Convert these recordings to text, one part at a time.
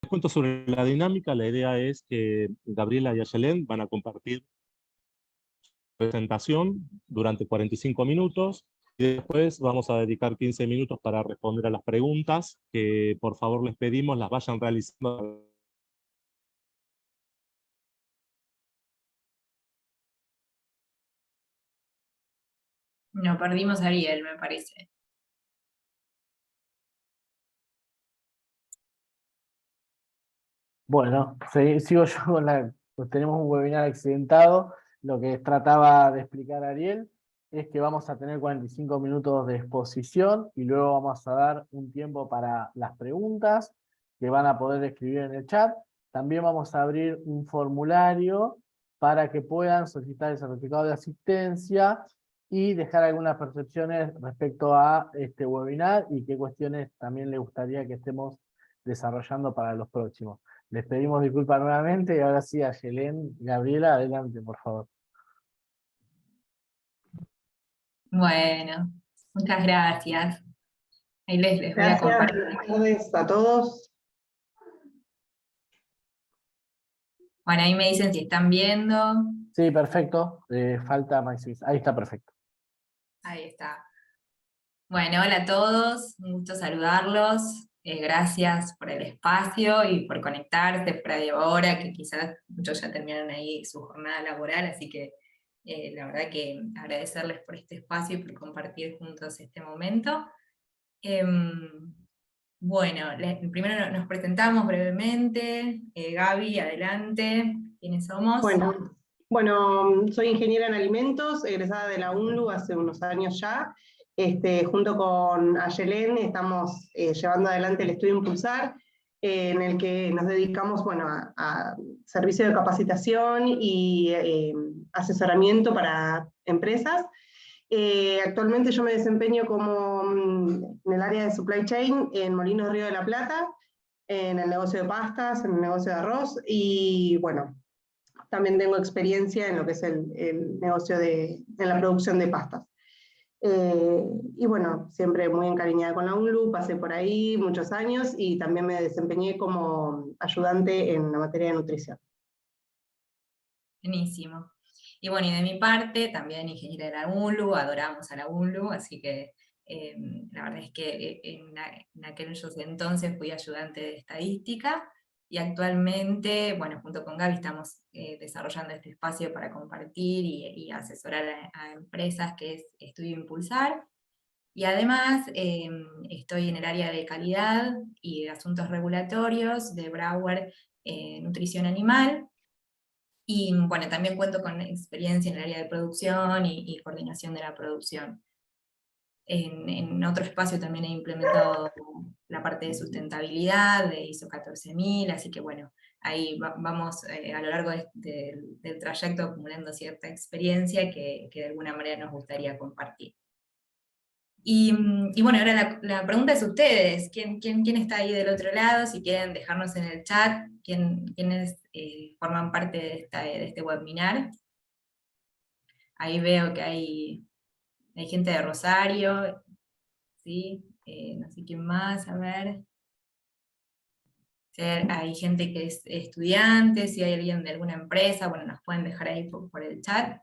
Les cuento sobre la dinámica. La idea es que Gabriela y Ayelen van a compartir presentación durante 45 minutos y después vamos a dedicar 15 minutos para responder a las preguntas que por favor les pedimos las vayan realizando. No, perdimos a Ariel, me parece. Bueno, sigo yo con pues tenemos un webinar accidentado. Lo que trataba de explicar Ariel es que vamos a tener 45 minutos de exposición y luego vamos a dar un tiempo para las preguntas que van a poder escribir en el chat. También vamos a abrir un formulario para que puedan solicitar el certificado de asistencia y dejar algunas percepciones respecto a este webinar y qué cuestiones también les gustaría que estemos desarrollando para los próximos. Les pedimos disculpas nuevamente y ahora sí a Ayelen. Gabriela, adelante, por favor. Bueno, muchas gracias. Ahí les voy a compartir. Buenas tardes a todos. Bueno, ahí me dicen si están viendo. Sí, perfecto. Falta Maxis. Ahí está perfecto. Ahí está. Bueno, hola a todos, un gusto saludarlos. Gracias por el espacio y por conectarse fuera de hora, que quizás muchos ya terminaron ahí su jornada laboral, así que la verdad que agradecerles por este espacio y por compartir juntos este momento. Bueno, primero nos presentamos brevemente. Gaby, adelante. ¿Quiénes somos? Bueno, soy ingeniera en alimentos, egresada de la UNLU hace unos años ya. Junto con Ayelen estamos llevando adelante el estudio Impulsar, en el que nos dedicamos a servicio de capacitación y asesoramiento para empresas. Actualmente yo me desempeño en el área de supply chain en Molinos Río de la Plata, en el negocio de pastas, en el negocio de arroz, y bueno, también tengo experiencia en lo que es el negocio en la producción de pastas. Y bueno, siempre muy encariñada con la UNLU, pasé por ahí muchos años y también me desempeñé como ayudante en la materia de nutrición. Buenísimo. Y bueno, y de mi parte, también ingeniera de la UNLU, adoramos a la UNLU, así que la verdad es que en aquellos entonces fui ayudante de estadística, y actualmente, bueno, junto con Gaby estamos desarrollando este espacio para compartir y asesorar a empresas, que es Estudio Impulsar. Y además estoy en el área de calidad y de asuntos regulatorios de Brauer Nutrición Animal. Y bueno, también cuento con experiencia en el área de producción y coordinación de la producción. En otro espacio también he implementado la parte de sustentabilidad, de ISO 14000, así que bueno, ahí vamos a lo largo del trayecto acumulando cierta experiencia que de alguna manera nos gustaría compartir. Y bueno, ahora la pregunta es ustedes, ¿quién está ahí del otro lado? Si quieren dejarnos en el chat, ¿quiénes forman parte de este webinar? Ahí veo que hay gente de Rosario, ¿sí? No sé quién más, a ver. Si hay gente que es estudiante, si hay alguien de alguna empresa, bueno, nos pueden dejar ahí por el chat.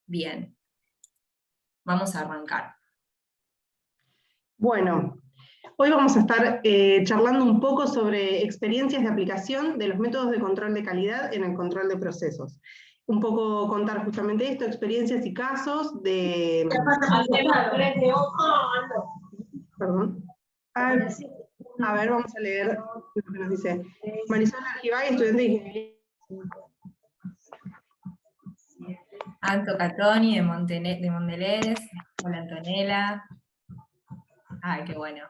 Bien, vamos a arrancar. Bueno, hoy vamos a estar charlando un poco sobre experiencias de aplicación de los métodos de control de calidad en el control de procesos. Un poco contar justamente esto, experiencias y casos de... Perdón. A ver, vamos a leer lo que nos dice. Marisol Argibay, estudiante de ingeniería. Anto Catoni de Mondelez. Hola Antonella. Ay, qué bueno.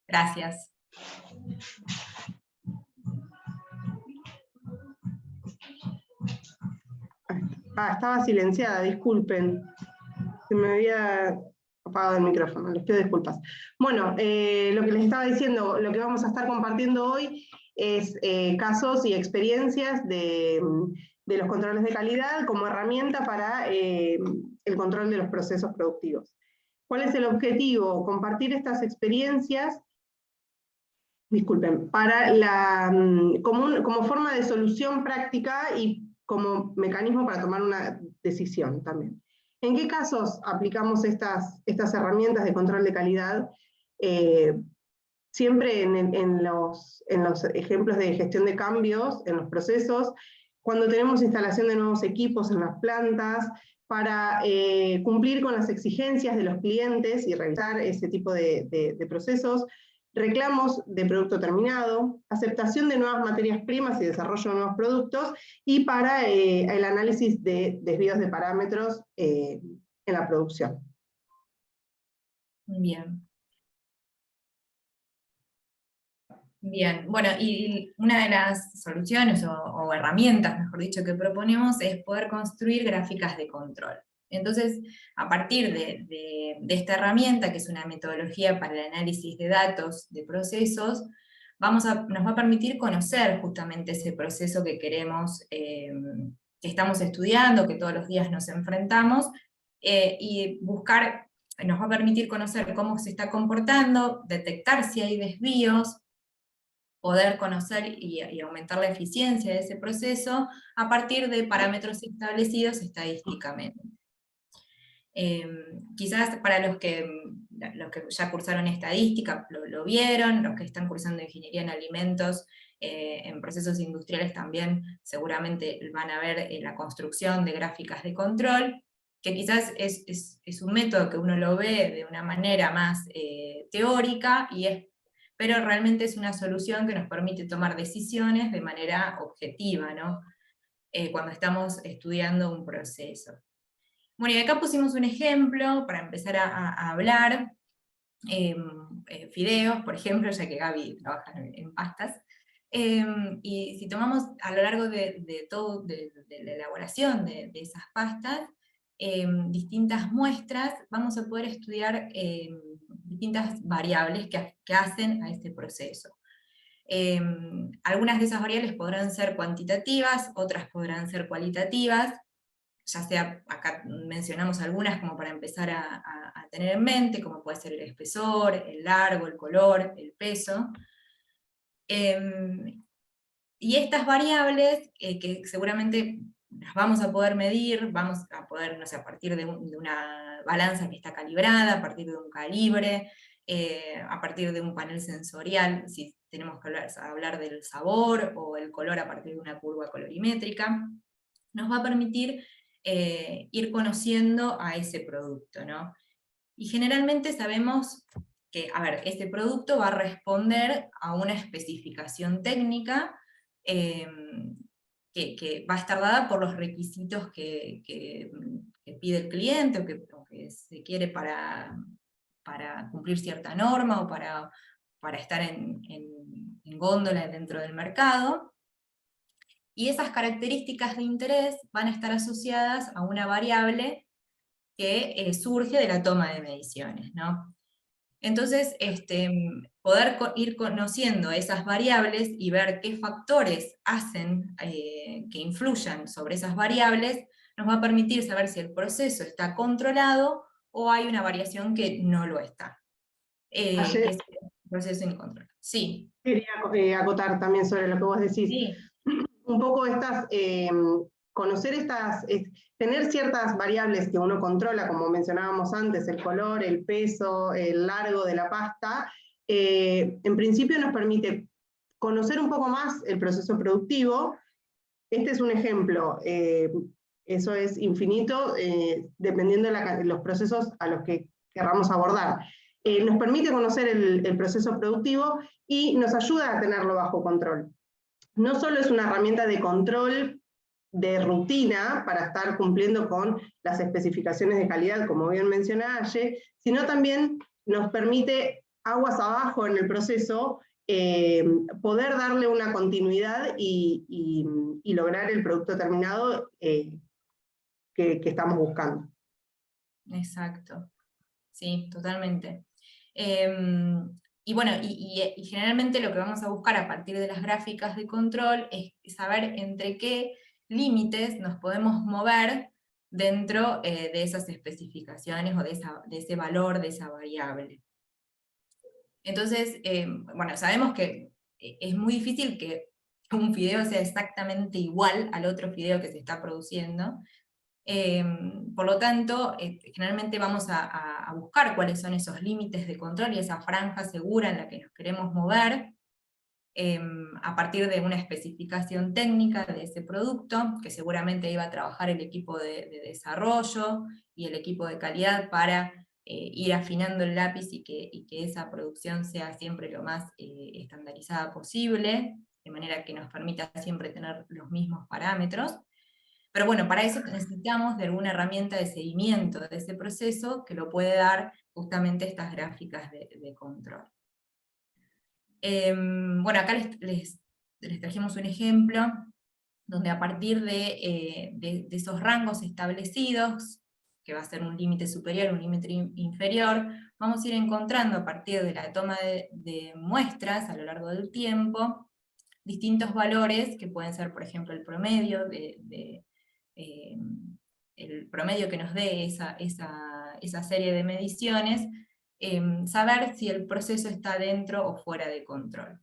Gracias. Estaba silenciada, disculpen. Se me había apagado el micrófono, les pido disculpas. Bueno, lo que les estaba diciendo, lo que vamos a estar compartiendo hoy es casos y experiencias de los controles de calidad como herramienta para el control de los procesos productivos. ¿Cuál es el objetivo? Compartir estas experiencias, disculpen, como forma de solución práctica y como mecanismo para tomar una decisión también. ¿En qué casos aplicamos estas herramientas de control de calidad? Siempre en los ejemplos de gestión de cambios, en los procesos, cuando tenemos instalación de nuevos equipos en las plantas, para cumplir con las exigencias de los clientes y revisar ese tipo de procesos, reclamos de producto terminado, aceptación de nuevas materias primas y desarrollo de nuevos productos, y para el análisis de desvíos de parámetros en la producción. Bien. Bien, bueno, y una de las soluciones o herramientas, mejor dicho, que proponemos es poder construir gráficas de control. Entonces, a partir de esta herramienta, que es una metodología para el análisis de datos de procesos, nos va a permitir conocer justamente ese proceso que queremos, que estamos estudiando, que todos los días nos enfrentamos, y nos va a permitir conocer cómo se está comportando, detectar si hay desvíos, poder conocer y aumentar la eficiencia de ese proceso a partir de parámetros establecidos estadísticamente. Quizás para los que ya cursaron estadística lo vieron, los que están cursando ingeniería en alimentos, en procesos industriales también seguramente van a ver la construcción de gráficas de control, que quizás es un método que uno lo ve de una manera más teórica, pero realmente es una solución que nos permite tomar decisiones de manera objetiva, ¿no? Cuando estamos estudiando un proceso. Bueno, y acá pusimos un ejemplo para empezar a hablar, fideos, por ejemplo, ya que Gaby trabaja en pastas, y si tomamos a lo largo de la elaboración de esas pastas, distintas muestras, vamos a poder estudiar distintas variables que hacen a este proceso. Algunas de esas variables podrán ser cuantitativas, otras podrán ser cualitativas, ya sea, acá mencionamos algunas como para empezar a tener en mente, como puede ser el espesor, el largo, el color, el peso. Y estas variables, que seguramente las vamos a poder medir, vamos a poder, no sé, a partir de una balanza que está calibrada, a partir de un calibre, a partir de un panel sensorial, si tenemos que hablar del sabor o el color a partir de una curva colorimétrica, nos va a permitir ir conociendo a ese producto, ¿no? Y generalmente sabemos que, a ver, este producto va a responder a una especificación técnica que va a estar dada por los requisitos que pide el cliente o que se quiere para cumplir cierta norma o para estar en góndola dentro del mercado. Y esas características de interés van a estar asociadas a una variable que surge de la toma de mediciones, ¿no? Entonces, poder ir conociendo esas variables y ver qué factores hacen que influyan sobre esas variables, nos va a permitir saber si el proceso está controlado o hay una variación que no lo está. Es un proceso incontrolado. Sí. Quería acotar también sobre lo que vos decís. Sí. Un poco tener ciertas variables que uno controla, como mencionábamos antes, el color, el peso, el largo de la pasta, en principio nos permite conocer un poco más el proceso productivo. Este es un ejemplo, eso es infinito, dependiendo de los procesos a los que querramos abordar. Nos permite conocer el proceso productivo y nos ayuda a tenerlo bajo control. No solo es una herramienta de control de rutina para estar cumpliendo con las especificaciones de calidad, como bien mencionaba Aye, sino también nos permite, aguas abajo en el proceso, poder darle una continuidad y lograr el producto terminado que estamos buscando. Exacto, sí, totalmente. Y bueno, y generalmente lo que vamos a buscar a partir de las gráficas de control es saber entre qué límites nos podemos mover dentro de esas especificaciones o de ese valor, de esa variable. Entonces, bueno, sabemos que es muy difícil que un fideo sea exactamente igual al otro fideo que se está produciendo. Por lo tanto, generalmente vamos a buscar cuáles son esos límites de control y esa franja segura en la que nos queremos mover, a partir de una especificación técnica de ese producto, que seguramente iba a trabajar el equipo de desarrollo y el equipo de calidad para ir afinando el lápiz y que esa producción sea siempre lo más estandarizada posible, de manera que nos permita siempre tener los mismos parámetros. Pero bueno, para eso necesitamos de alguna herramienta de seguimiento de ese proceso que lo puede dar justamente estas gráficas de control. Bueno, acá les trajimos un ejemplo donde a partir de esos rangos establecidos, que va a ser un límite superior, un límite inferior, vamos a ir encontrando a partir de la toma de muestras a lo largo del tiempo, distintos valores que pueden ser, por ejemplo, el promedio, el promedio que nos dé esa serie de mediciones, saber si el proceso está dentro o fuera de control.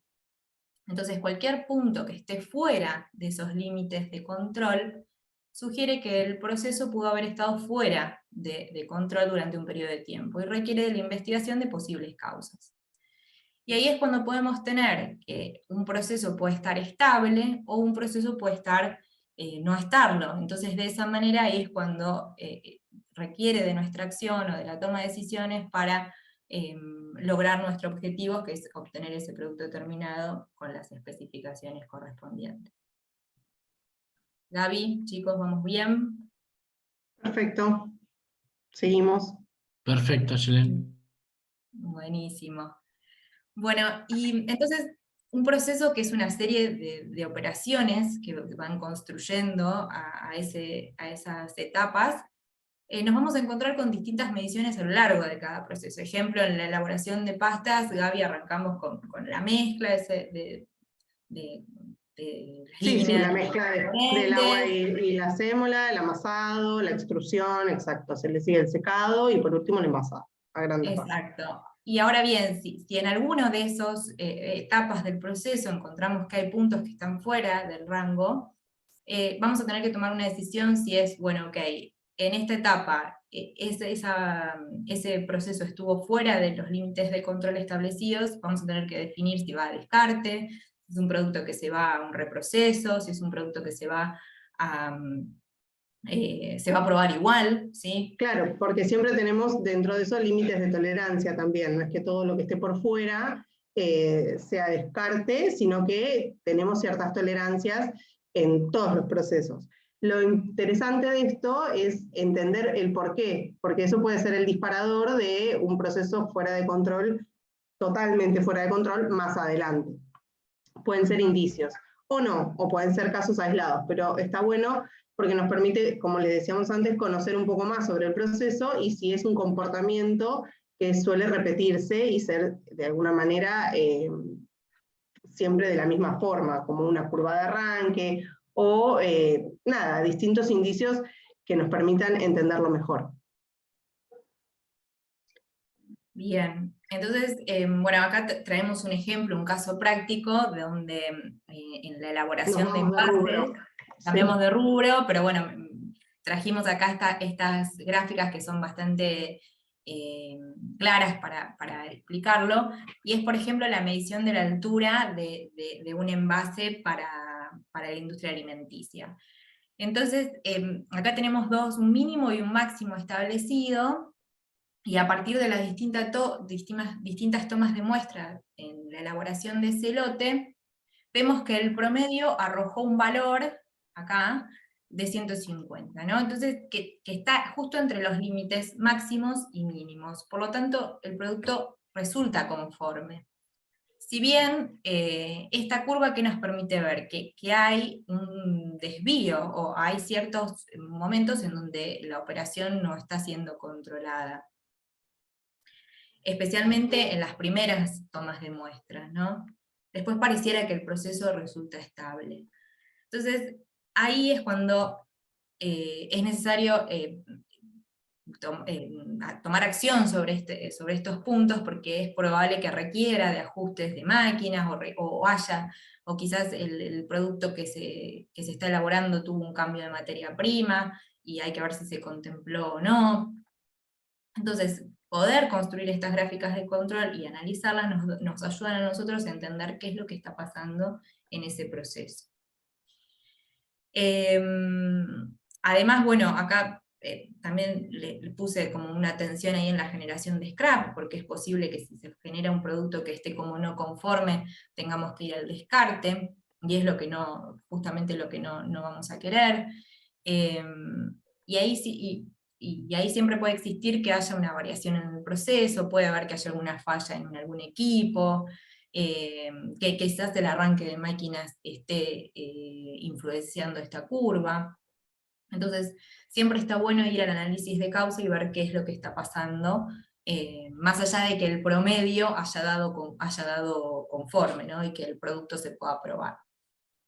Entonces, cualquier punto que esté fuera de esos límites de control sugiere que el proceso pudo haber estado fuera de control durante un periodo de tiempo y requiere de la investigación de posibles causas. Y ahí es cuando podemos tener que un proceso puede estar estable o un proceso puede estar no estarlo. Entonces, de esa manera ahí es cuando requiere de nuestra acción o de la toma de decisiones para lograr nuestro objetivo, que es obtener ese producto terminado con las especificaciones correspondientes. Gaby, chicos, ¿vamos bien? Perfecto. Seguimos. Perfecto, Ayelen. Buenísimo. Bueno, y entonces un proceso que es una serie de operaciones que van construyendo a esas etapas, nos vamos a encontrar con distintas mediciones a lo largo de cada proceso. Ejemplo, en la elaboración de pastas, Gaby, arrancamos con la mezcla de Sí, la mezcla del agua y la sémola, el amasado, la extrusión, exacto. Se le sigue el secado y por último el envasado, a grandes rasgos. Exacto. Y ahora bien, si en alguno de esos etapas del proceso encontramos que hay puntos que están fuera del rango, vamos a tener que tomar una decisión si es, bueno, ok, en esta etapa ese proceso estuvo fuera de los límites de control establecidos, vamos a tener que definir si va a descarte, si es un producto que se va a un reproceso, si es un producto que se va a probar igual, ¿sí? Claro, porque siempre tenemos dentro de esos límites de tolerancia también, no es que todo lo que esté por fuera sea descarte, sino que tenemos ciertas tolerancias en todos los procesos. Lo interesante de esto es entender el por qué, porque eso puede ser el disparador de un proceso fuera de control, totalmente fuera de control, más adelante. Pueden ser indicios, o no, o pueden ser casos aislados, pero está bueno porque nos permite, como les decíamos antes, conocer un poco más sobre el proceso y si es un comportamiento que suele repetirse y ser de alguna manera siempre de la misma forma, como una curva de arranque, o nada, distintos indicios que nos permitan entenderlo mejor. Bien, entonces, bueno, acá traemos un ejemplo, un caso práctico, de donde en la elaboración de envases, cambiamos de rubro, pero bueno, trajimos acá estas gráficas que son bastante claras para explicarlo, y es, por ejemplo, la medición de la altura de un envase para la industria alimenticia. Entonces, acá tenemos un mínimo y un máximo establecido, y a partir de las distintas tomas de muestra en la elaboración de ese lote, vemos que el promedio arrojó un valor, acá, de 150, ¿no? Entonces, que está justo entre los límites máximos y mínimos. Por lo tanto, el producto resulta conforme. Si bien esta curva, ¿qué nos permite ver? Que hay un desvío, o hay ciertos momentos en donde la operación no está siendo controlada, especialmente en las primeras tomas de muestras, ¿no? Después pareciera que el proceso resulta estable. Entonces, ahí es cuando es necesario tomar acción sobre estos puntos, porque es probable que requiera de ajustes de máquinas, o quizás el producto que se está elaborando tuvo un cambio de materia prima, y hay que ver si se contempló o no. Entonces, poder construir estas gráficas de control y analizarlas nos ayudan a nosotros a entender qué es lo que está pasando en ese proceso. Además, bueno, acá también le puse como una atención ahí en la generación de scrap, porque es posible que si se genera un producto que esté como no conforme, tengamos que ir al descarte, y es justamente lo que no vamos a querer. Y ahí siempre puede existir que haya una variación en el proceso, puede haber que haya alguna falla en algún equipo, que quizás el arranque de máquinas esté influenciando esta curva. Entonces, siempre está bueno ir al análisis de causa y ver qué es lo que está pasando, más allá de que el promedio haya dado conforme, ¿no? Y que el producto se pueda probar.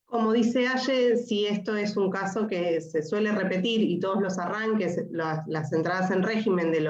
Como dice Aye, si esto es un caso que se suele repetir y todos los arranques, las entradas en régimen del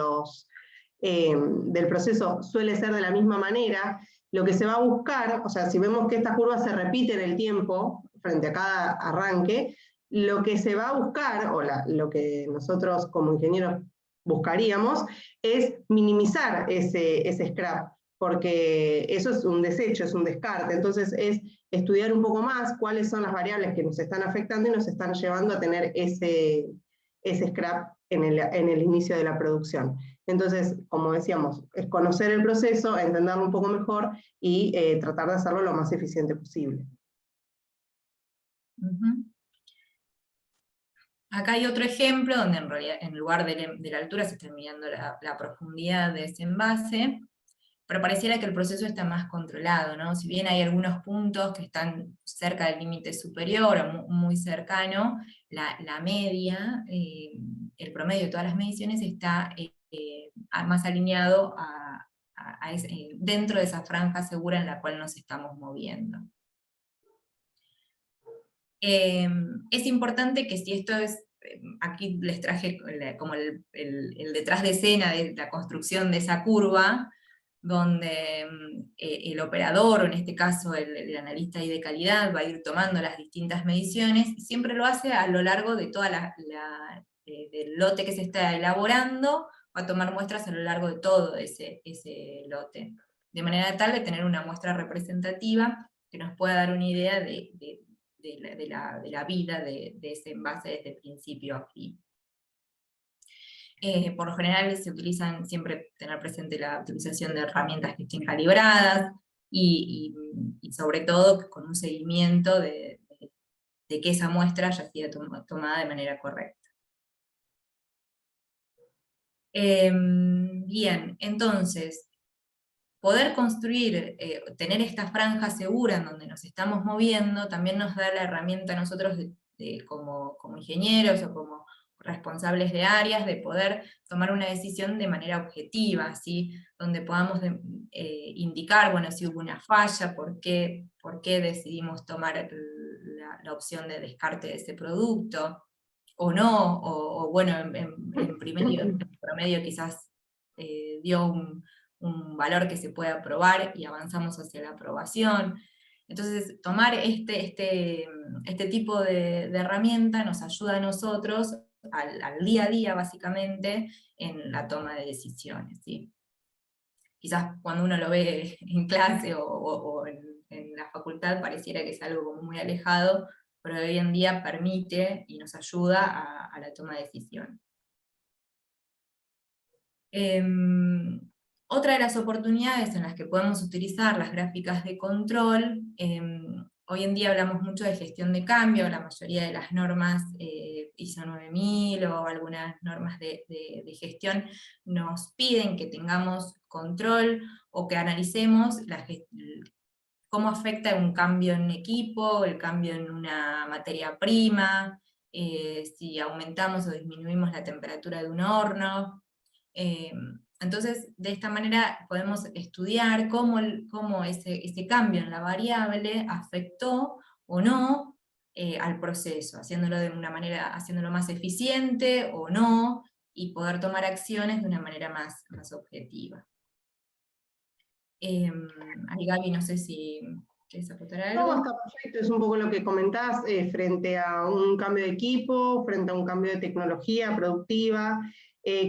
proceso suele ser de la misma manera, lo que se va a buscar, o sea, si vemos que esta curva se repite en el tiempo, frente a cada arranque, lo que se va a buscar, o lo que nosotros como ingenieros buscaríamos, es minimizar ese scrap, porque eso es un desecho, es un descarte. Entonces es estudiar un poco más cuáles son las variables que nos están afectando y nos están llevando a tener ese scrap en el inicio de la producción. Entonces, como decíamos, es conocer el proceso, entenderlo un poco mejor y tratar de hacerlo lo más eficiente posible. Acá hay otro ejemplo donde en realidad en lugar de la altura se está midiendo la profundidad de ese envase, pero pareciera que el proceso está más controlado, ¿no? Si bien hay algunos puntos que están cerca del límite superior o muy cercano, la media, el promedio de todas las mediciones está más alineado dentro de esa franja segura en la cual nos estamos moviendo. Es importante que si esto es, aquí les traje como el detrás de escena de la construcción de esa curva, donde el operador, o en este caso el analista de calidad, va a ir tomando las distintas mediciones, y siempre lo hace a lo largo de toda del lote que se está elaborando, va a tomar muestras a lo largo de todo ese lote, de manera tal de tener una muestra representativa que nos pueda dar una idea de la vida de ese envase desde principio a fin. Por lo general se utilizan, siempre tener presente la utilización de herramientas que estén calibradas, y sobre todo con un seguimiento de que esa muestra haya sido tomada de manera correcta. Bien, entonces, poder construir, tener esta franja segura en donde nos estamos moviendo, también nos da la herramienta a nosotros como ingenieros o como responsables de áreas, de poder tomar una decisión de manera objetiva, ¿sí? Donde podamos indicar, bueno, si hubo una falla, por qué decidimos tomar la opción de descarte de ese producto, o no, o bueno, en promedio quizás dio un valor que se pueda probar y avanzamos hacia la aprobación. Entonces, tomar este tipo de herramienta nos ayuda a nosotros al día a día, básicamente, en la toma de decisiones, ¿sí? Quizás cuando uno lo ve en clase o en la facultad pareciera que es algo como muy alejado, pero hoy en día permite y nos ayuda a la toma de decisiones. Otra de las oportunidades en las que podemos utilizar las gráficas de control, hoy en día hablamos mucho de gestión de cambio, la mayoría de las normas ISO 9000 o algunas normas de gestión nos piden que tengamos control o que analicemos cómo afecta un cambio en un equipo, el cambio en una materia prima, si aumentamos o disminuimos la temperatura de un horno. Entonces, de esta manera podemos estudiar cómo ese cambio en la variable afectó o no al proceso, haciéndolo de una manera, haciéndolo más eficiente o no, y poder tomar acciones de una manera más objetiva. Ahí Gaby, no sé si quieres aportar algo. No, está perfecto, es un poco lo que comentás, frente a un cambio de equipo, frente a un cambio de tecnología productiva,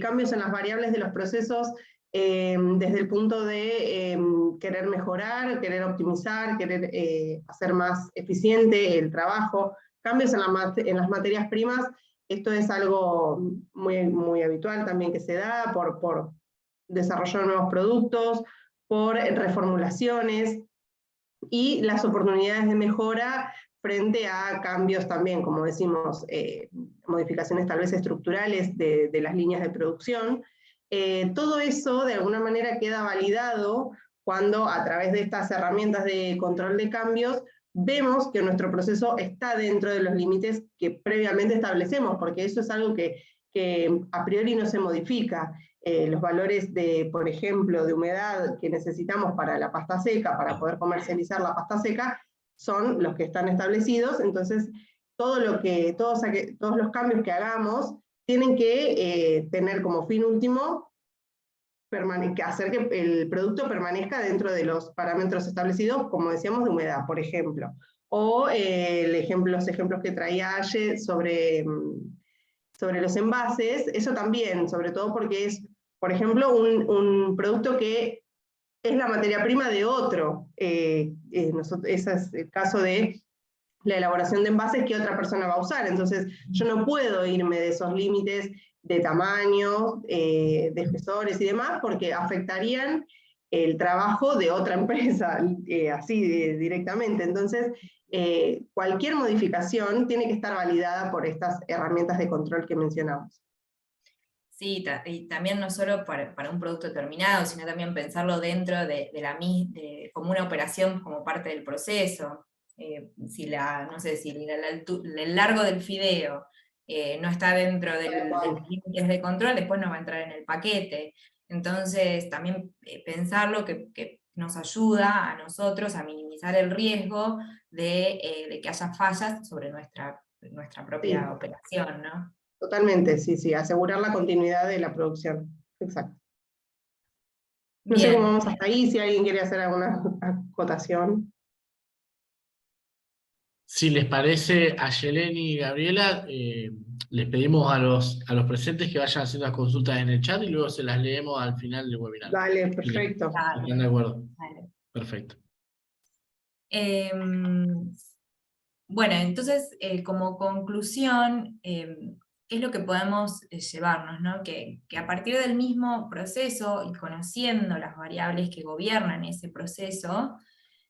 cambios en las variables de los procesos, desde el punto de querer mejorar, querer optimizar, querer hacer más eficiente el trabajo, cambios en las materias primas. Esto es algo muy, muy habitual también que se da por desarrollo de nuevos productos, por reformulaciones, y las oportunidades de mejora frente a cambios también, como decimos, modificaciones tal vez estructurales de las líneas de producción. Todo eso de alguna manera queda validado cuando a través de estas herramientas de control de cambios vemos que nuestro proceso está dentro de los límites que previamente establecemos, porque eso es algo que a priori no se modifica. Los valores de, por ejemplo, de humedad que necesitamos para la pasta seca, para poder comercializar la pasta seca, son los que están establecidos. Entonces, todos los cambios que hagamos tienen que tener como fin último hacer que el producto permanezca dentro de los parámetros establecidos, como decíamos, de humedad, por ejemplo. O los ejemplos que traía Aye sobre los envases, eso también, sobre todo porque es, por ejemplo, un producto que es la materia prima de otro. Ese es el caso de la elaboración de envases que otra persona va a usar. Entonces, yo no puedo irme de esos límites de tamaño, de espesores y demás, porque afectarían el trabajo de otra empresa, así directamente. Entonces, cualquier modificación tiene que estar validada por estas herramientas de control que mencionamos. Sí, y también no solo para un producto terminado, sino también pensarlo dentro como una operación como parte del proceso. No sé, si el largo del fideo no está dentro de los límites de control, después no va a entrar en el paquete. Entonces, también pensarlo que nos ayuda a nosotros a minimizar el riesgo de que haya fallas sobre nuestra propia operación, ¿no? Totalmente, sí, asegurar la continuidad de la producción. Exacto. No Bien. sé cómo vamos hasta ahí, si alguien quiere hacer alguna acotación. Si les parece, a Yelén y Gabriela, les pedimos a los presentes que vayan haciendo las consultas en el chat y luego se las leemos al final del webinar. Dale, perfecto. ¿Están de acuerdo? Dale. Perfecto. Bueno, entonces, como conclusión, ¿qué es lo que podemos llevarnos? ¿No? Que a partir del mismo proceso y conociendo las variables que gobiernan ese proceso,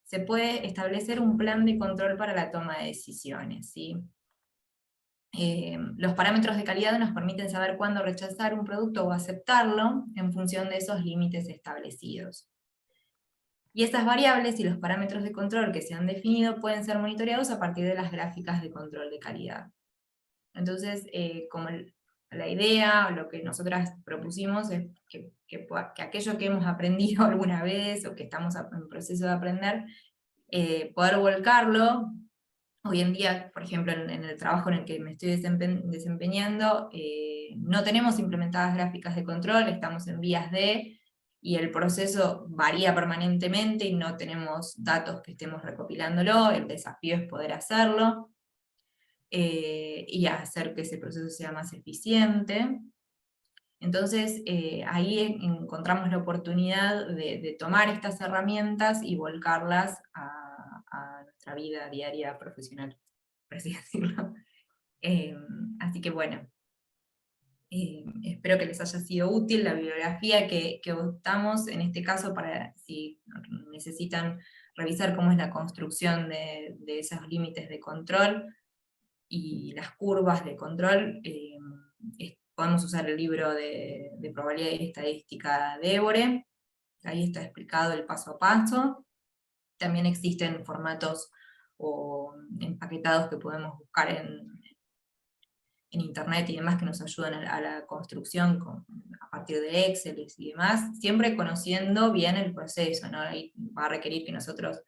se puede establecer un plan de control para la toma de decisiones, ¿sí? Los parámetros de calidad nos permiten saber cuándo rechazar un producto o aceptarlo en función de esos límites establecidos. Y estas variables y los parámetros de control que se han definido pueden ser monitoreados a partir de las gráficas de control de calidad. Entonces, como la idea, o lo que nosotras propusimos es que aquello que hemos aprendido alguna vez, o que estamos en proceso de aprender, poder volcarlo. Hoy en día, por ejemplo, en el trabajo en el que me estoy desempeñando, no tenemos implementadas gráficas de control, estamos en vías de, y el proceso varía permanentemente y no tenemos datos que estemos recopilándolo. El desafío es poder hacerlo y hacer que ese proceso sea más eficiente. Entonces, ahí encontramos la oportunidad de tomar estas herramientas y volcarlas a nuestra vida diaria profesional, por así decirlo. Así que bueno, espero que les haya sido útil la bibliografía que optamos, en este caso, para si necesitan revisar cómo es la construcción de esos límites de control y las curvas de control. Podemos usar el libro de probabilidad y estadística de Évore, ahí está explicado el paso a paso. También existen formatos o empaquetados que podemos buscar en internet y demás, que nos ayudan a la construcción a partir de Excel y demás, siempre conociendo bien el proceso, ¿no? Y va a requerir que nosotros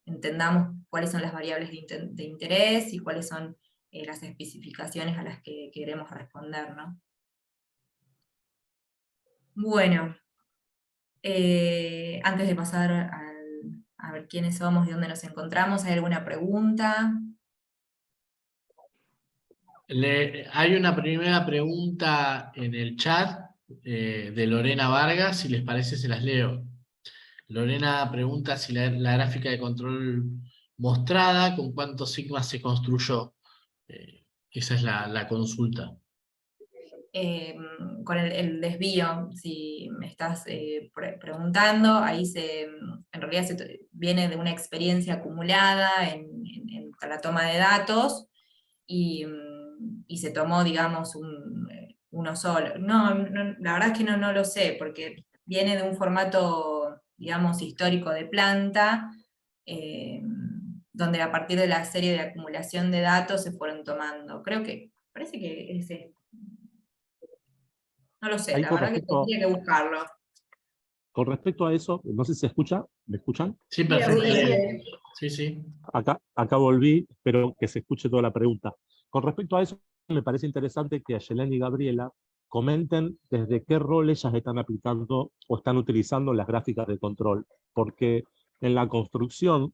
entendamos cuáles son las variables de interés y cuáles son las especificaciones a las que queremos responder, ¿no? Bueno, antes de pasar a ver quiénes somos y dónde nos encontramos, ¿hay alguna pregunta? Hay una primera pregunta en el chat de Lorena Vargas, si les parece se las leo. Lorena pregunta si la gráfica de control mostrada, con cuántos sigmas se construyó. Esa es la consulta. Con el desvío, si me estás preguntando, ahí en realidad viene de una experiencia acumulada en la toma de datos, y se tomó, digamos, uno solo. No, la verdad es que no lo sé, porque viene de un formato, digamos, histórico de planta, donde a partir de la serie de acumulación de datos se fueron tomando. Parece que es no lo sé, Ahí la verdad que tendría que buscarlo. con respecto a eso, no sé si se escucha, ¿me escuchan? Sí, Sí, perfecto. muy bien. Sí, sí. Acá volví, espero que se escuche toda la pregunta. Con respecto a eso, me parece interesante que Ayelén y Gabriela comenten desde qué rol ellas están aplicando o están utilizando las gráficas de control, porque en la construcción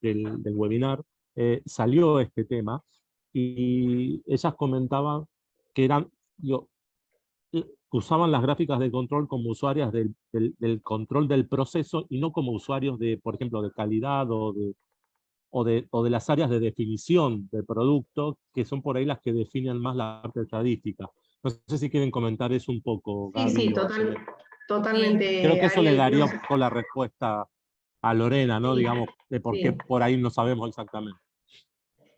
del webinar salió este tema y ellas comentaban que usaban las gráficas de control como usuarias del control del proceso y no como usuarios de, por ejemplo, de calidad o de las áreas de definición del producto, que son por ahí las que definen más la parte estadística. No sé si quieren comentar eso un poco, Sí, Gaby sí, o Ayelén. totalmente, Creo que eso le Ariel. daría un poco la respuesta a Lorena, ¿no? Sí, Digamos, de por qué sí. por ahí no sabemos exactamente.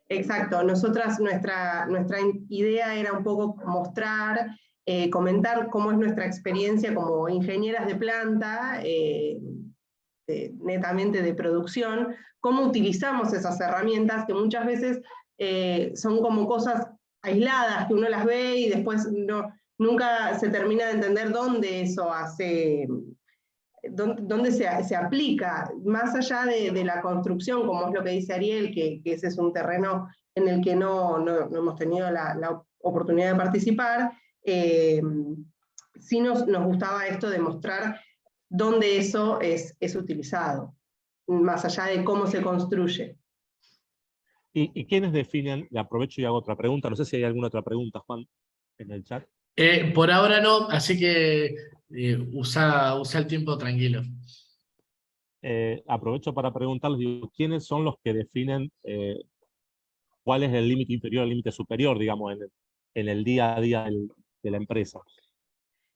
Exacto, nosotras, nuestra idea era un poco mostrar, comentar cómo es nuestra experiencia como ingenieras de planta, netamente de producción, cómo utilizamos esas herramientas que muchas veces son como cosas aisladas, que uno las ve y después nunca se termina de entender dónde eso hace, dónde se aplica, más allá de la construcción, como es lo que dice Ariel, que ese es un terreno en el que no hemos tenido la oportunidad de participar, sí nos gustaba esto de mostrar dónde eso es utilizado, más allá de cómo se construye. ¿Y quiénes definen? Le aprovecho y hago otra pregunta. No sé si hay alguna otra pregunta, Juan, en el chat. Por ahora no, así que usa el tiempo tranquilo. Aprovecho para preguntarles, digo, ¿quiénes son los que definen cuál es el límite inferior al límite superior, digamos, en el día a día de la empresa?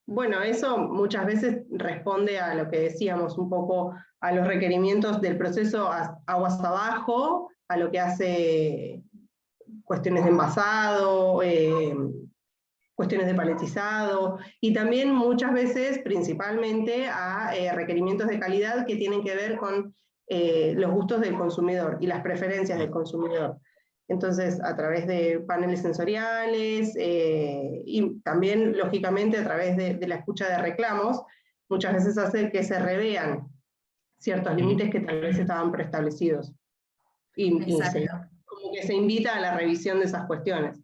Bueno, eso muchas veces responde a lo que decíamos, un poco a los requerimientos del proceso aguas abajo, a lo que hace cuestiones de envasado, cuestiones de paletizado, y también muchas veces, principalmente, a requerimientos de calidad que tienen que ver con los gustos del consumidor y las preferencias del consumidor. Entonces, a través de paneles sensoriales y también, lógicamente, a través de la escucha de reclamos, muchas veces hace que se revean ciertos límites que tal vez estaban preestablecidos. Y como que se invita a la revisión de esas cuestiones.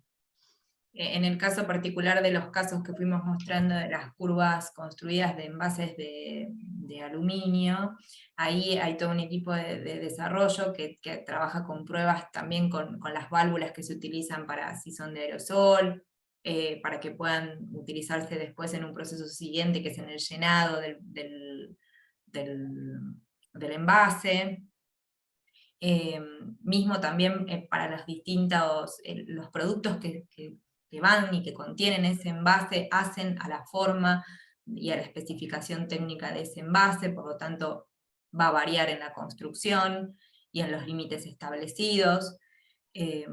En el caso particular de los casos que fuimos mostrando de las curvas construidas de envases de aluminio, ahí hay todo un equipo de desarrollo que trabaja con pruebas también con las válvulas que se utilizan para si son de aerosol, para que puedan utilizarse después en un proceso siguiente, que es en el llenado del envase. Mismo también para los distintos, los productos que van y que contienen ese envase hacen a la forma y a la especificación técnica de ese envase, por lo tanto va a variar en la construcción y en los límites establecidos.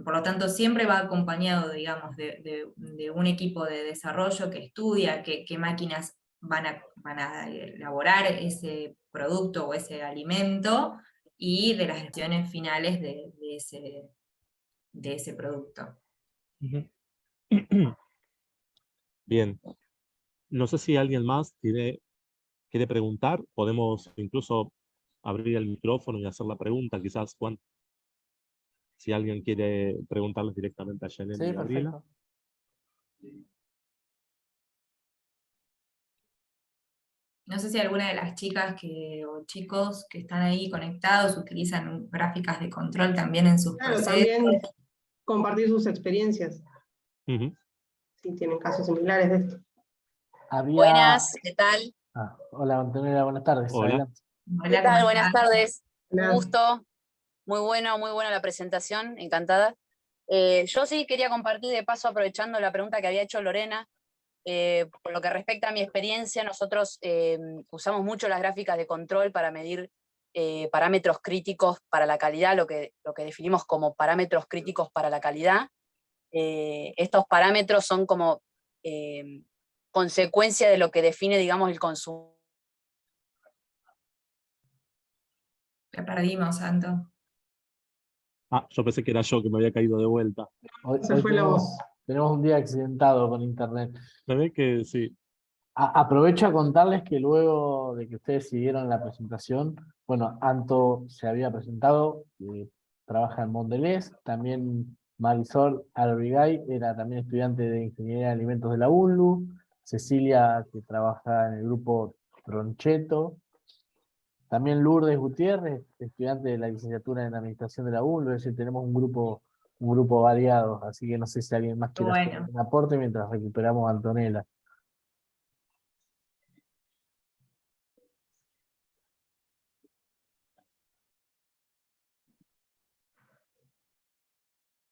Por lo tanto, siempre va acompañado, digamos, de un equipo de desarrollo que estudia qué máquinas van a elaborar ese producto o ese alimento, y de las gestiones finales de ese producto. Bien. No sé si alguien más quiere preguntar. Podemos incluso abrir el micrófono y hacer la pregunta, quizás, Juan, si alguien quiere preguntarles directamente a Yelén Sí, y Gabriela. perfecto. No sé si alguna de las chicas o chicos que están ahí conectados utilizan gráficas de control también en sus Claro, procesos. también compartir sus experiencias, Ujú. si tienen casos similares de esto. Buenas, ¿qué tal? Hola, Antonella, buenas tardes. Hola. Adelante. Hola, ¿Qué tal? ¿cómo Buenas estás? tardes. Un Hola. gusto. Muy buena la presentación, encantada. Yo sí quería compartir de paso, aprovechando la pregunta que había hecho Lorena, por lo que respecta a mi experiencia, nosotros usamos mucho las gráficas de control para medir parámetros críticos para la calidad, lo que definimos como parámetros críticos para la calidad. Estos parámetros son como consecuencia de lo que define, digamos, el consumo. Te perdimos, Santo. Ah, yo pensé que era yo que me había caído de vuelta. Hoy Se fue la voz. tenemos un día accidentado con internet. Se ve que sí. Aprovecho a contarles que luego de que ustedes siguieron la presentación, bueno, Anto se había presentado, trabaja en Mondelez, también Marisol Albrigay era también estudiante de Ingeniería de Alimentos de la UNLU, Cecilia, que trabaja en el grupo Troncheto, también Lourdes Gutiérrez, estudiante de la licenciatura en Administración de la UNLU, es decir, tenemos un grupo variado, así que no sé si alguien más quiere hacer Bueno. un aporte mientras recuperamos a Antonella.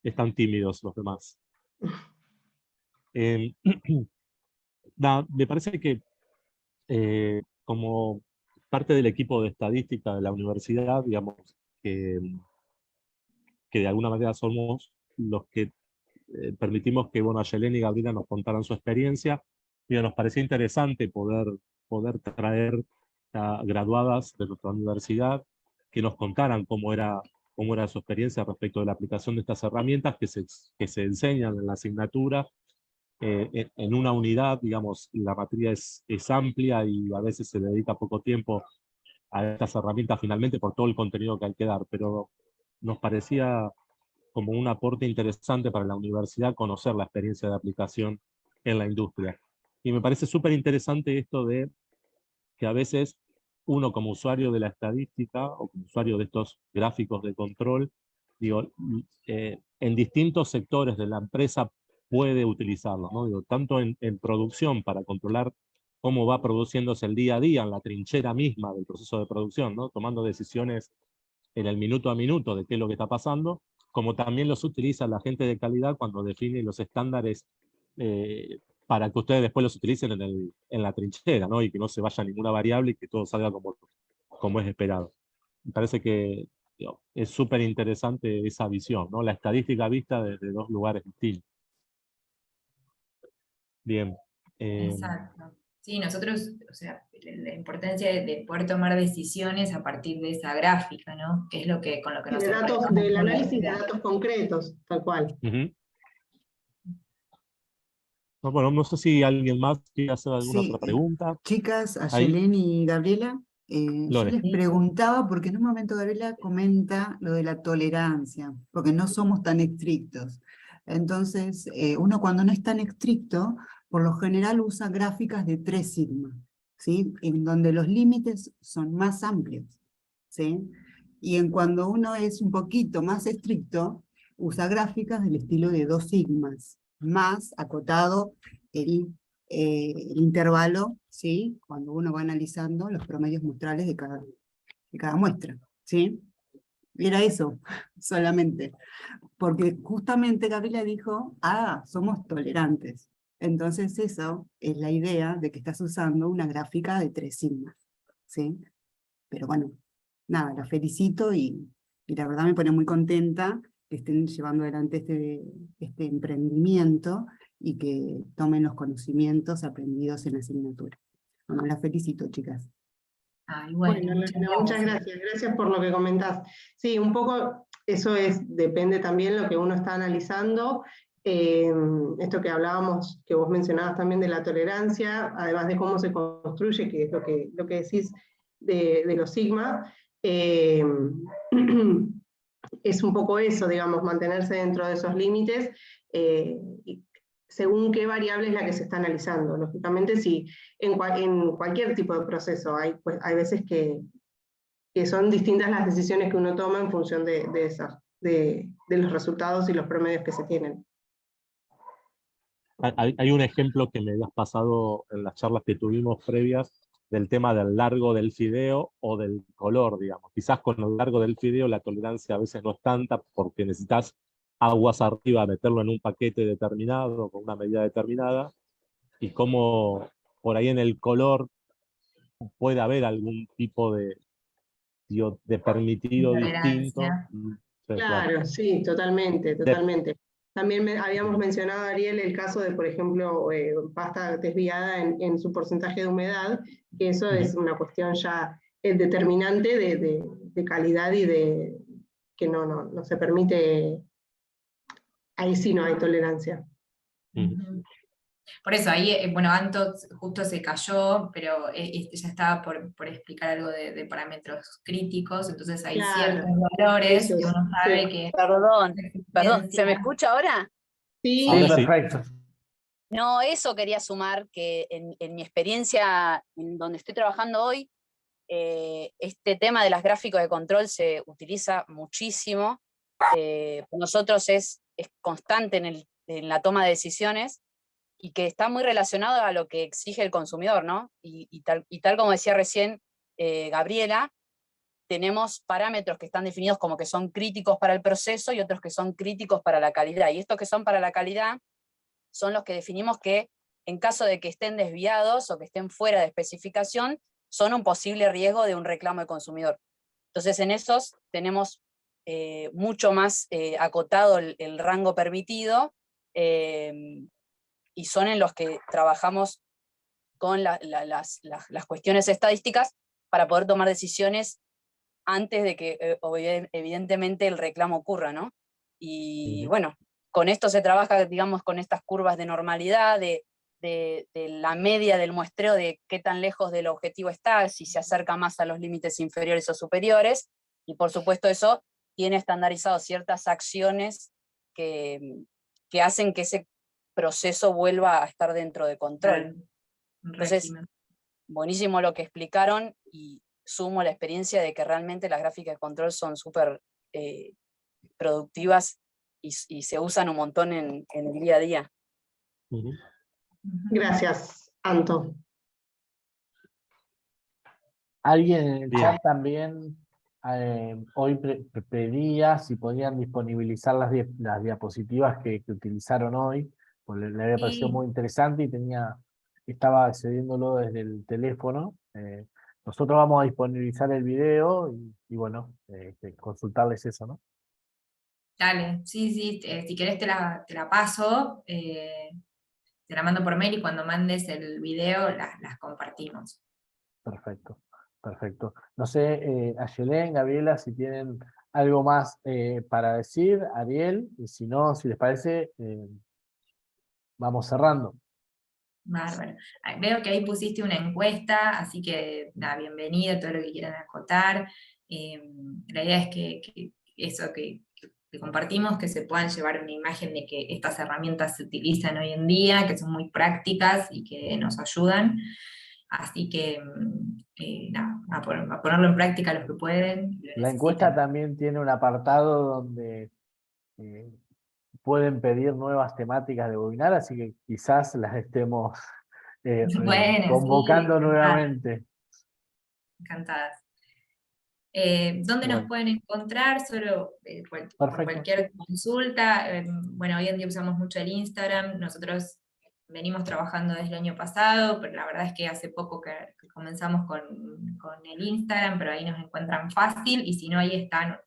Están tímidos los demás. Me parece que como parte del equipo de estadística de la universidad, digamos, que de alguna manera somos los que permitimos que Yelén y Gabriela nos contaran su experiencia, y nos parecía interesante poder traer a graduadas de nuestra universidad que nos contaran cómo era su experiencia respecto de la aplicación de estas herramientas que se enseñan en la asignatura. En una unidad, digamos, la materia es amplia y a veces se dedica poco tiempo a estas herramientas finalmente por todo el contenido que hay que dar, pero nos parecía como un aporte interesante para la universidad conocer la experiencia de aplicación en la industria. Y me parece súper interesante esto de que a veces uno como usuario de la estadística o como usuario de estos gráficos de control, digo, en distintos sectores de la empresa puede utilizarlos, ¿no? Digo, tanto en producción para controlar cómo va produciéndose el día a día, en la trinchera misma del proceso de producción, ¿no? Tomando decisiones en el minuto a minuto de qué es lo que está pasando, como también los utiliza la gente de calidad cuando define los estándares para que ustedes después los utilicen en la trinchera, ¿no? Y que no se vaya ninguna variable y que todo salga como es esperado. Me parece que es súper interesante esa visión, ¿no? La estadística vista desde dos lugares distintos. Bien. Exacto. Sí, nosotros, o sea, la importancia de poder tomar decisiones a partir de esa gráfica, ¿no? Que es con lo que Y nos de datos, enfrentamos del todos los análisis de días. datos concretos, tal cual. No, bueno, no sé si alguien más quiere hacer alguna Sí, otra pregunta. chicas, Ahí, Ayelén y Gabriela, yo Lore. les preguntaba, porque en un momento Gabriela comenta lo de la tolerancia, porque no somos tan estrictos. Entonces, uno cuando no es tan estricto, por lo general usa gráficas de 3 sigma, ¿sí? En donde los límites son más amplios, ¿sí? Y en cuando uno es un poquito más estricto, usa gráficas del estilo de 2 sigmas, más acotado el intervalo, ¿sí? Cuando uno va analizando los promedios muestrales de cada muestra, ¿sí? Era eso, solamente. Porque justamente Gabriela dijo, somos tolerantes. Entonces eso es la idea de que estás usando una gráfica de 3 sigmas, ¿sí? Pero bueno, nada, la felicito y la verdad me pone muy contenta que estén llevando adelante este emprendimiento y que tomen los conocimientos aprendidos en la asignatura. Bueno, la felicito, chicas. Ay, bueno, Muchas gracias. Gracias por lo que comentás. Sí, un poco eso depende también de lo que uno está analizando. Esto que hablábamos, que vos mencionabas también de la tolerancia, además de cómo se construye, que es lo que decís de los sigma, Es un poco eso, digamos, mantenerse dentro de esos límites, según qué variable es la que se está analizando. Lógicamente, si en cualquier tipo de proceso hay veces que son distintas las decisiones que uno toma en función de los resultados y los promedios que se tienen. Hay un ejemplo que me habías pasado en las charlas que tuvimos previas del tema del largo del fideo o del color, digamos. Quizás con el largo del fideo la tolerancia a veces no es tanta porque necesitas aguas arriba, meterlo en un paquete determinado, con una medida determinada, y como por ahí en el color puede haber algún tipo de permitido distinto. Intolerancia. Sí, Claro, sí, totalmente, totalmente. También habíamos mencionado, Ariel, el caso de, por ejemplo, pasta desviada en su porcentaje de humedad, que eso es una cuestión ya determinante de calidad y de que no se permite, ahí sí no hay tolerancia. Por eso, ahí, bueno, Anto justo se cayó, pero ya estaba por explicar algo de parámetros críticos, entonces hay Claro, ciertos valores que esos, uno sabe sí. que... Perdón, ¿se me escucha ahora? Sí, Sí, Ahora sí. perfecto. No, eso quería sumar, que en mi experiencia, en donde estoy trabajando hoy, este tema de las gráficos de control se utiliza muchísimo. Nosotros es constante en la toma de decisiones y que está muy relacionado a lo que exige el consumidor, ¿no? Y tal como decía recién Gabriela, tenemos parámetros que están definidos como que son críticos para el proceso y otros que son críticos para la calidad. Y estos que son para la calidad son los que definimos que en caso de que estén desviados o que estén fuera de especificación, son un posible riesgo de un reclamo de consumidor. Entonces en esos tenemos mucho más acotado el rango permitido, y son en los que trabajamos con las cuestiones estadísticas para poder tomar decisiones antes de que evidentemente el reclamo ocurra, ¿no? Y bueno, con esto se trabaja, digamos, con estas curvas de normalidad, de la media del muestreo, de qué tan lejos del objetivo está, si se acerca más a los límites inferiores o superiores, y por supuesto eso tiene estandarizado ciertas acciones que hacen que ese proceso vuelva a estar dentro de control. Entonces, buenísimo lo que explicaron, y sumo la experiencia de que realmente las gráficas de control son súper productivas y se usan un montón en el día a día. Gracias, Anto. Alguien en el Bien. chat también hoy pedía si podían disponibilizar las diapositivas que utilizaron hoy, porque le había parecido muy interesante y estaba accediéndolo desde el teléfono. Nosotros vamos a disponibilizar el video y bueno, consultarles eso, ¿no? Dale, sí, si querés te la paso, te la mando por mail y cuando mandes el video las compartimos. Perfecto, perfecto. No sé, Ayelén, Gabriela, si tienen algo más para decir, Ariel, y si no, si les parece, vamos cerrando. Bárbaro. Veo que ahí pusiste una encuesta, así que nada, bienvenido, todo lo que quieran acotar. La idea es que eso que compartimos, que se puedan llevar una imagen de que estas herramientas se utilizan hoy en día, que son muy prácticas y que nos ayudan. Así que nada, a ponerlo en práctica los que pueden. La encuesta también tiene un apartado donde pueden pedir nuevas temáticas de webinar, así que quizás las estemos Bueno, convocando sí, nuevamente. Encantadas. ¿Dónde nos Bueno. pueden encontrar? Solo por cualquier consulta. Bueno, hoy en día usamos mucho el Instagram. Nosotros venimos trabajando desde el año pasado, pero la verdad es que hace poco que comenzamos con el Instagram, pero ahí nos encuentran fácil, y si no, ahí está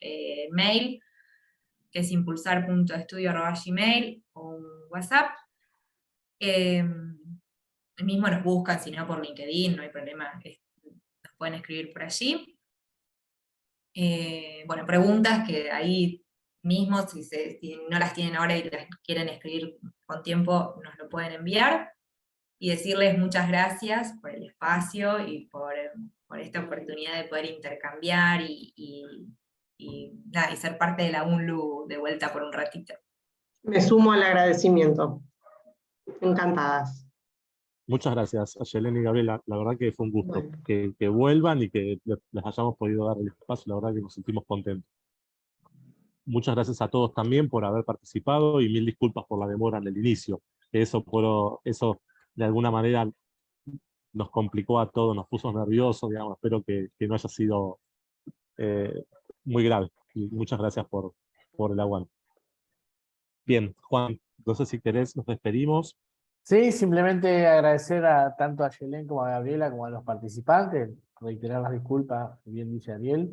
mail, que es impulsar.estudio@gmail, o un WhatsApp. Mismo nos buscan, si no por LinkedIn, no hay problema, nos pueden escribir por allí. Bueno, preguntas que ahí mismo, si no las tienen ahora y las quieren escribir con tiempo, nos lo pueden enviar. Y decirles muchas gracias por el espacio y por esta oportunidad de poder intercambiar nada, y ser parte de la UNLU de vuelta por un ratito. Me sumo al agradecimiento. Encantadas. Muchas gracias, Ayelen y Gabriela. La verdad que fue un gusto Bueno. que vuelvan y que les hayamos podido dar el espacio. La verdad que nos sentimos contentos. Muchas gracias a todos también por haber participado y mil disculpas por la demora en el inicio. Eso de alguna manera nos complicó a todos, nos puso nerviosos, digamos. Espero que no haya sido muy grave. Y muchas gracias por el aguante. Bien, Juan, no sé si querés, nos despedimos. Sí, simplemente agradecer tanto a Ayelen como a Gabriela como a los participantes, reiterar las disculpas, bien dice Ariel,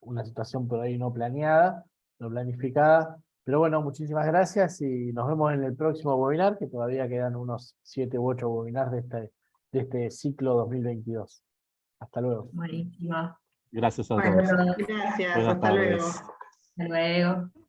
una situación por ahí no planeada, no planificada, pero bueno, muchísimas gracias y nos vemos en el próximo webinar, que todavía quedan unos 7 u 8 webinars de este ciclo 2022. Hasta luego. Buenísimo. Gracias a Bueno, todos. gracias, Buenas hasta luego. tardes. Hasta luego.